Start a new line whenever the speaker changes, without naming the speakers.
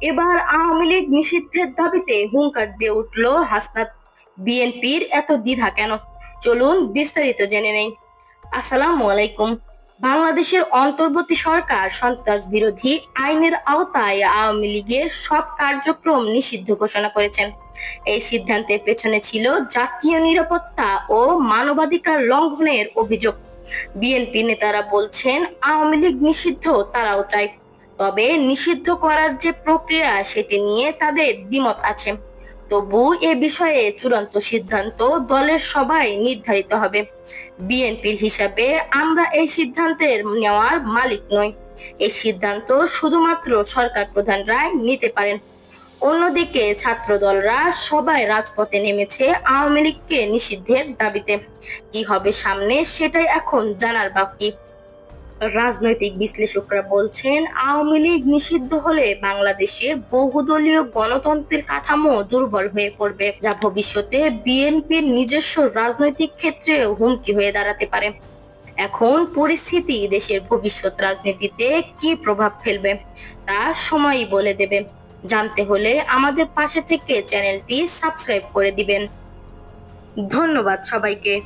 এবার আওয়ামী লীগ নিষিদ্ধের দাবিতে হুঙ্কার দিয়ে উঠল হাসনাত। বিএনপির এত দ্বিধা কেন? চলুন বিস্তারিত জেনে নেই। আসসালামু আলাইকুম। বাংলাদেশের অন্তর্বর্তী সরকার সন্ত্রাস বিরোধী আইনের আওতায় আওয়ামী লীগের সব কার্যক্রম নিষিদ্ধ ঘোষণা করেছেন। এই সিদ্ধান্তের পেছনে ছিল জাতীয় নিরাপত্তা ও মানবাধিকার লঙ্ঘনের অভিযোগ। বিএনপি নেতারা বলছেন আওয়ামী লীগ নিষিদ্ধ, তারাও চায়। তবে নিষিদ্ধ করার যে প্রক্রিয়া সেটি নিয়ে তাদের দ্বিমত আছে। তবু এ বিষয়ে চূড়ান্ত সিদ্ধান্ত দলের সবাই নির্ধারিত হবে। বিএনপির হিসাবে আমরা এই সিদ্ধান্তের নেওয়ার মালিক নই। এই সিদ্ধান্ত শুধুমাত্র সরকার প্রধানরাই নিতে পারেন। অন্যদিকে ছাত্রদলরা সবাই রাজপথে নেমেছে আওয়ামী লীগকে নিষিদ্ধের দাবিতে। কি হবে সামনে সেটাই এখন জানার বাকি। রাজনৈতিক বিশ্লেষকরা বলছেন আওয়ামী লীগ নিষিদ্ধ হলে বাংলাদেশের বহুদলীয় গণতন্ত্রের কাঠামো দুর্বল হয়ে পড়বে, যা ভবিষ্যতে বিএনপির নিজস্ব রাজনৈতিক ক্ষেত্রে হুমকি হয়ে দাঁড়াতে পারে। এখন পরিস্থিতি দেশের ভবিষ্যৎ রাজনীতিতে কি প্রভাব ফেলবে তা সময়ই বলে দেবে। জানতে হলে আমাদের পাশে থেকে চ্যানেলটি সাবস্ক্রাইব করে দিবেন। ধন্যবাদ সবাইকে।